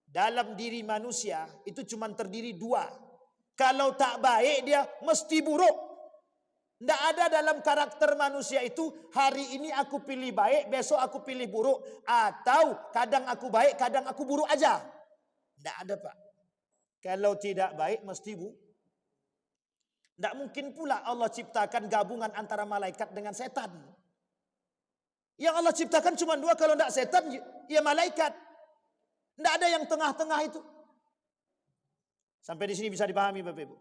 Dalam diri manusia itu cuma terdiri dua. Kalau tak baik dia mesti buruk. Tidak ada dalam karakter manusia itu, hari ini aku pilih baik, besok aku pilih buruk. Atau kadang aku baik, kadang aku buruk aja. Tidak ada, Pak. Kalau tidak baik mesti buruk. Tidak mungkin pula Allah ciptakan gabungan antara malaikat dengan setan. Yang Allah ciptakan cuma dua, kalau tidak setan, ya malaikat. Tidak ada yang tengah-tengah itu. Sampai di sini bisa dipahami, Bapak Ibu.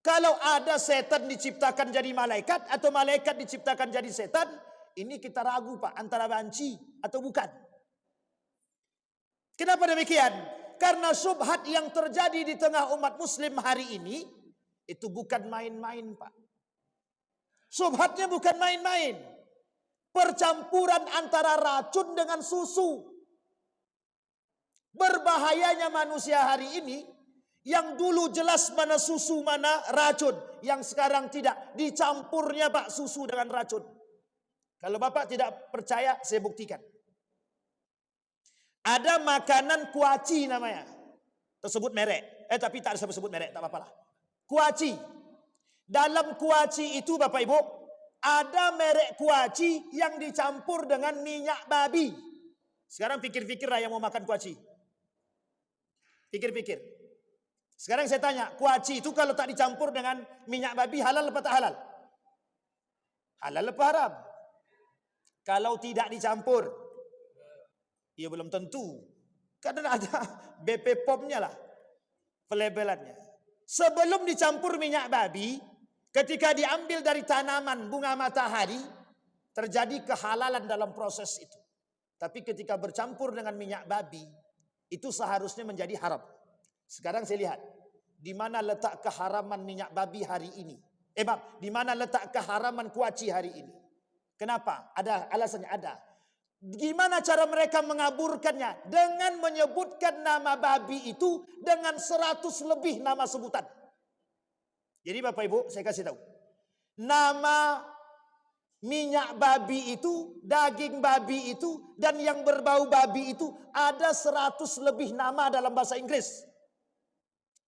Kalau ada setan diciptakan jadi malaikat atau malaikat diciptakan jadi setan, ini kita ragu, Pak, antara banci atau bukan. Kenapa demikian? Karena syubhat yang terjadi di tengah umat muslim hari ini itu bukan main-main, Pak. Syubhatnya bukan main-main. Percampuran antara racun dengan susu. Berbahayanya manusia hari ini, yang dulu jelas mana susu mana racun, yang sekarang tidak, dicampurnya, Pak, susu dengan racun. Kalau Bapak tidak percaya, saya buktikan. Ada makanan kuaci namanya. Tersebut merek. Tapi tak sebut merek, tak apa-apa lah. Kuaci. Dalam kuaci itu, Bapak Ibu, ada merek kuaci yang dicampur dengan minyak babi. Sekarang pikir-pikirlah yang mau makan kuaci. Pikir-pikir. Sekarang saya tanya, kuaci itu kalau tak dicampur dengan minyak babi, halal apa tak halal? Halal apa haram? Kalau tidak dicampur, ya belum tentu. Karena ada BP POM-nya lah, pelabelannya. Sebelum dicampur minyak babi, ketika diambil dari tanaman bunga matahari, terjadi kehalalan dalam proses itu. Tapi ketika bercampur dengan minyak babi, itu seharusnya menjadi haram. Sekarang saya lihat, di mana letak keharaman minyak babi hari ini? Di mana letak keharaman kuaci hari ini? Kenapa? Ada alasannya, ada. Gimana cara mereka mengaburkannya? Dengan menyebutkan nama babi itu dengan 100 lebih nama sebutan. Jadi Bapak Ibu, saya kasih tahu. Nama minyak babi itu, daging babi itu, dan yang berbau babi itu ada 100 lebih nama dalam bahasa Inggris.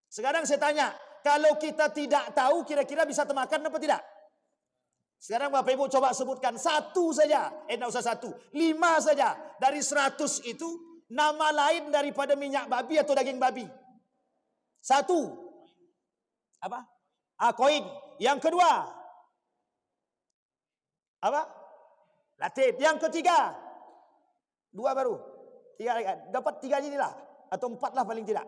Sekarang saya tanya, kalau kita tidak tahu kira-kira bisa termakan apa tidak? Sekarang Bapak Ibu coba sebutkan satu saja. Tidak usah satu, 5 saja. Dari 100 itu nama lain daripada minyak babi atau daging babi. 1. Apa? Koin. Yang kedua. Apa? Latin. Yang ketiga. 2 baru. 3, dapat 3 ini lah. Atau 4 lah paling tidak.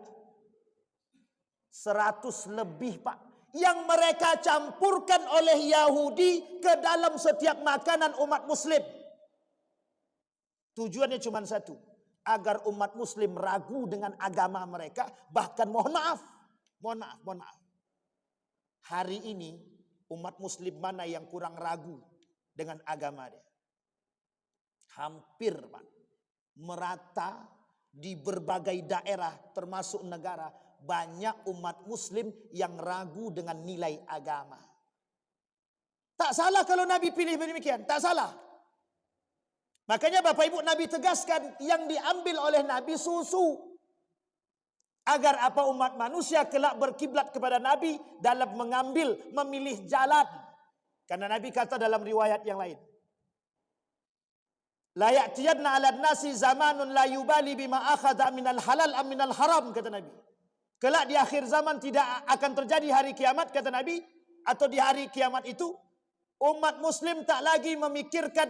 100 lebih Pak. Yang mereka campurkan oleh Yahudi ke dalam setiap makanan umat muslim. Tujuannya cuma satu. Agar umat muslim ragu dengan agama mereka. Bahkan mohon maaf. Hari ini umat muslim mana yang kurang ragu dengan agama dia? Hampir Pak. Merata di berbagai daerah termasuk negara. Banyak umat muslim yang ragu dengan nilai agama. Tak salah kalau Nabi pilih demikian. Tak salah. Makanya Bapak Ibu Nabi tegaskan yang diambil oleh Nabi susu. Agar apa umat manusia kelak berkiblat kepada Nabi dalam memilih jalan. Karena Nabi kata dalam riwayat yang lain. La ya'tiyanna 'alan nasi zamanun la yubali bima akhadha minal halal am minal haram, kata Nabi. Kelak di akhir zaman tidak akan terjadi hari kiamat, kata Nabi. Atau di hari kiamat itu umat muslim tak lagi memikirkan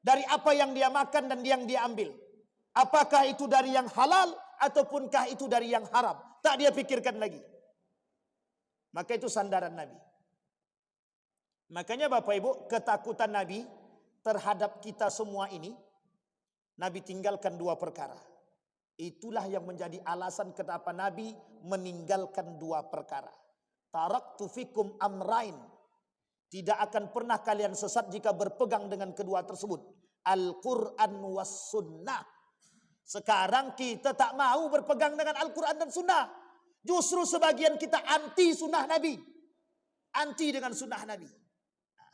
dari apa yang dia makan dan yang dia ambil. Apakah itu dari yang halal ataupun itu dari yang haram. Tak dia pikirkan lagi. Maka itu sandaran Nabi. Makanya Bapak Ibu, ketakutan Nabi terhadap kita semua ini, Nabi tinggalkan 2 perkara. Itulah yang menjadi alasan kenapa Nabi meninggalkan 2 perkara. Taraktu fikum amrain. Tidak akan pernah kalian sesat jika berpegang dengan kedua tersebut. Al-Quran was sunnah. Sekarang kita tak mau berpegang dengan Al-Quran dan sunnah. Justru sebagian kita anti sunnah Nabi. Anti dengan sunnah Nabi.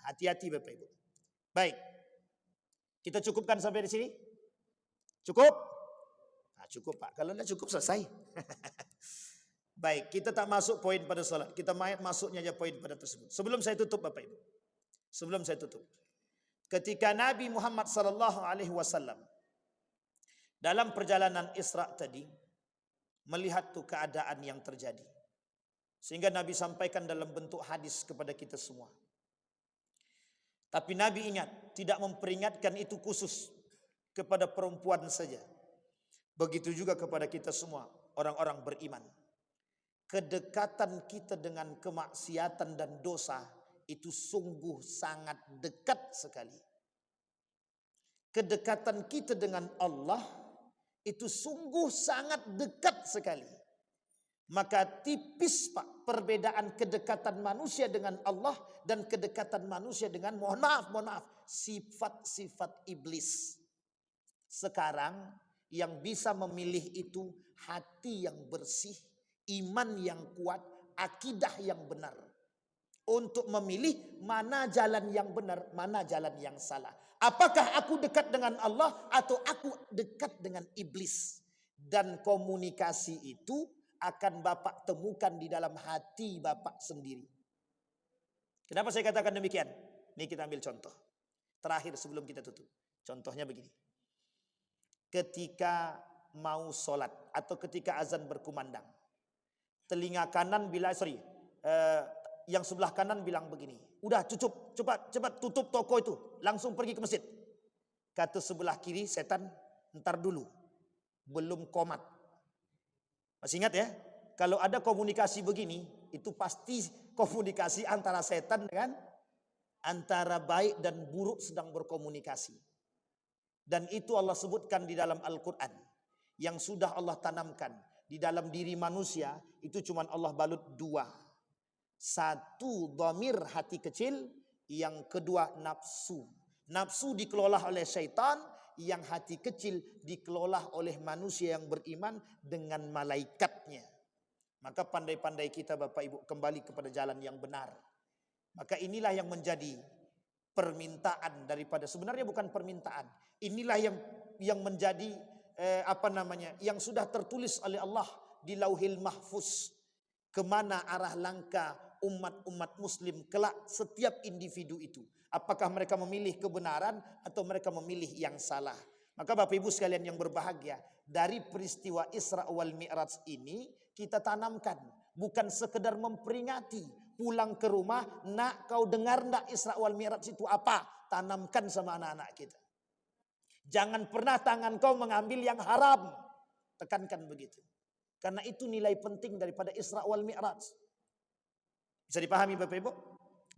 Hati-hati Bapak Ibu. Baik. Kita cukupkan sampai di sini? Cukup? Cukup Pak, kalau tidak cukup selesai. Baik, kita tak masuk poin pada salat. Kita masuknya aja poin pada tersebut. Sebelum saya tutup Bapak Ibu. Sebelum saya tutup. Ketika Nabi Muhammad SAW dalam perjalanan Isra tadi melihat tuh keadaan yang terjadi. Sehingga Nabi sampaikan dalam bentuk hadis kepada kita semua. Tapi Nabi ingat, tidak memperingatkan itu khusus kepada perempuan saja. Begitu juga kepada kita semua, orang-orang beriman. Kedekatan kita dengan kemaksiatan dan dosa itu sungguh sangat dekat sekali. Kedekatan kita dengan Allah itu sungguh sangat dekat sekali. Maka tipis Pak perbedaan kedekatan manusia dengan Allah dan kedekatan manusia dengan mohon maaf sifat-sifat iblis. Sekarang yang bisa memilih itu hati yang bersih, iman yang kuat, akidah yang benar. Untuk memilih mana jalan yang benar, mana jalan yang salah. Apakah aku dekat dengan Allah atau aku dekat dengan iblis? Dan komunikasi itu akan Bapak temukan di dalam hati Bapak sendiri. Kenapa saya katakan demikian? Ini kita ambil contoh. Terakhir sebelum kita tutup. Contohnya begini. Ketika mau sholat atau ketika azan berkumandang, telinga kanan yang sebelah kanan bilang begini, udah cukup, cepat tutup toko itu, langsung pergi ke masjid. Kata sebelah kiri, setan, ntar dulu, belum komat. Masih ingat ya? Kalau ada komunikasi begini, itu pasti komunikasi antara setan dengan antara baik dan buruk sedang berkomunikasi. Dan itu Allah sebutkan di dalam Al-Quran. Yang sudah Allah tanamkan di dalam diri manusia. Itu cuma Allah balut 2. 1 dhamir hati kecil. Yang kedua nafsu. Nafsu dikelola oleh syaitan. yang hati kecil dikelola oleh manusia yang beriman dengan malaikatnya. Maka pandai-pandai kita Bapak Ibu kembali kepada jalan yang benar. Maka inilah yang menjadi permintaan daripada, sebenarnya bukan permintaan. Inilah yang menjadi yang sudah tertulis oleh Allah di Lauhil Mahfuz. Kemana arah langkah umat-umat muslim kelak setiap individu itu. Apakah mereka memilih kebenaran atau mereka memilih yang salah. Maka Bapak Ibu sekalian yang berbahagia, dari peristiwa Isra wal Mi'raj ini kita tanamkan, bukan sekedar memperingati, pulang ke rumah, nak kau dengar ndak Isra wal Mi'raj itu apa? Tanamkan sama anak-anak kita. Jangan pernah tangan kau mengambil yang haram. Tekankan begitu. Karena itu nilai penting daripada Isra wal Mi'raj. Bisa dipahami Bapak Ibu?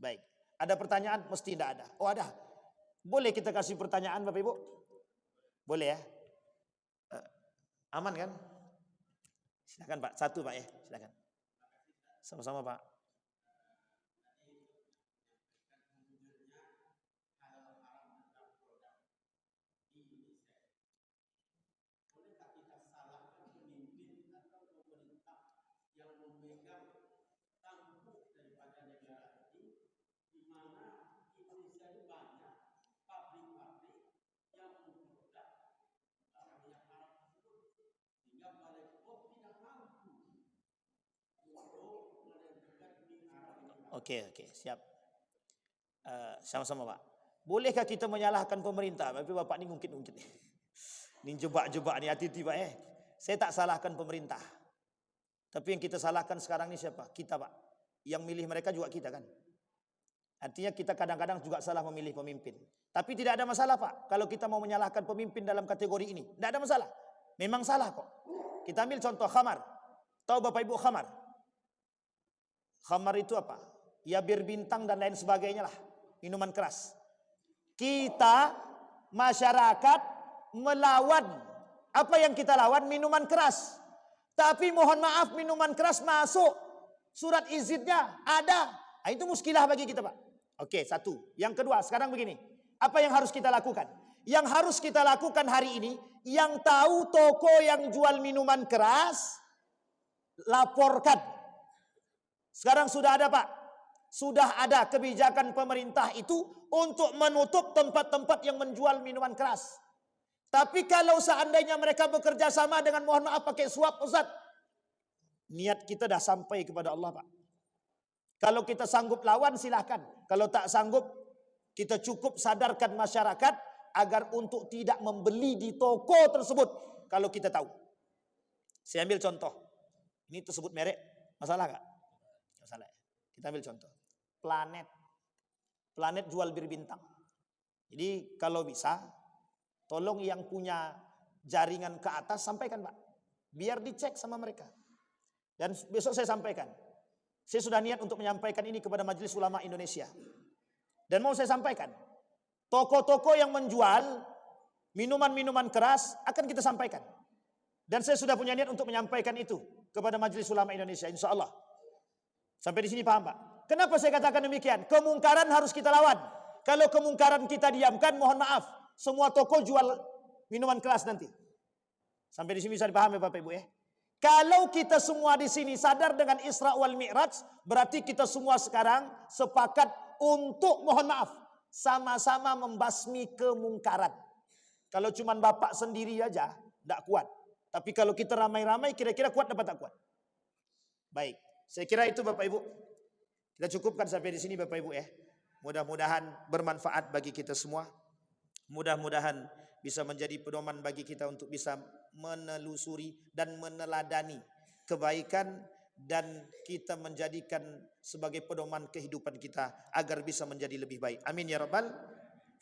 Baik. Ada pertanyaan? Mesti tidak ada. Oh ada. Boleh kita kasih pertanyaan Bapak Ibu? Boleh ya? Aman kan? Silakan Pak. Satu Pak ya. Silakan. Sama-sama Pak. Oke, siap. Sama-sama Pak. Bolehkah kita menyalahkan pemerintah? Tapi Bapak ini ngungkit-ngungkit. Ini jebak-jebak nih, hati-hati Pak ya. Saya tak salahkan pemerintah. Tapi yang kita salahkan sekarang ini siapa? Kita Pak. Yang milih mereka juga kita kan. Artinya kita kadang-kadang juga salah memilih pemimpin. Tapi tidak ada masalah Pak. Kalau kita mau menyalahkan pemimpin dalam kategori ini. Tidak ada masalah. Memang salah kok. Kita ambil contoh khamar. Tahu Bapak Ibu khamar? Khamar itu apa? Ya bir bintang dan lain sebagainya lah. Minuman keras. Kita masyarakat melawan. Apa yang kita lawan? Minuman keras. Tapi mohon maaf minuman keras masuk. Surat izinnya ada. Nah, itu muskilah bagi kita Pak. Oke, satu. Yang kedua, sekarang begini. Apa yang harus kita lakukan? Yang harus kita lakukan hari ini, yang tahu toko yang jual minuman keras, laporkan. Sekarang sudah ada Pak. Sudah ada kebijakan pemerintah itu untuk menutup tempat-tempat yang menjual minuman keras. Tapi kalau seandainya mereka bekerja sama dengan mohon maaf pakai suap Ustaz. Niat kita dah sampai kepada Allah Pak. Kalau kita sanggup lawan silahkan. Kalau tak sanggup kita cukup sadarkan masyarakat agar untuk tidak membeli di toko tersebut. Kalau kita tahu. Saya ambil contoh. Ini tersebut merek. Masalah gak? Masalah ya. Kita ambil contoh. Planet jual bir bintang. Jadi kalau bisa, tolong yang punya jaringan ke atas sampaikan Pak. Biar dicek sama mereka. Dan besok saya sampaikan. Saya sudah niat untuk menyampaikan ini kepada Majelis Ulama Indonesia. Dan mau saya sampaikan. Toko-toko yang menjual minuman-minuman keras akan kita sampaikan. Dan saya sudah punya niat untuk menyampaikan itu kepada Majelis Ulama Indonesia. Insya Allah. Sampai di sini paham Pak? Kenapa saya katakan demikian? Kemungkaran harus kita lawan. Kalau kemungkaran kita diamkan, mohon maaf. Semua toko jual minuman keras nanti. Sampai di sini bisa dipahami Bapak Ibu ya. Kalau kita semua di sini sadar dengan Isra wal Mi'raj, berarti kita semua sekarang sepakat untuk mohon maaf. Sama-sama membasmi kemungkaran. Kalau cuma Bapak sendiri aja, tidak kuat. Tapi kalau kita ramai-ramai, kira-kira kuat dapat tak kuat? Baik. Saya kira itu Bapak Ibu. Kita cukupkan sampai di sini Bapak Ibu ya. Mudah-mudahan bermanfaat bagi kita semua. Mudah-mudahan bisa menjadi pedoman bagi kita untuk bisa menelusuri dan meneladani kebaikan dan kita menjadikan sebagai pedoman kehidupan kita agar bisa menjadi lebih baik. Amin ya rabbal.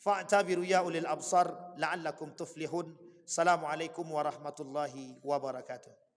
Fa'tabiru ya ulil absar la'allakum tuflihun. Assalamualaikum warahmatullahi wabarakatuh.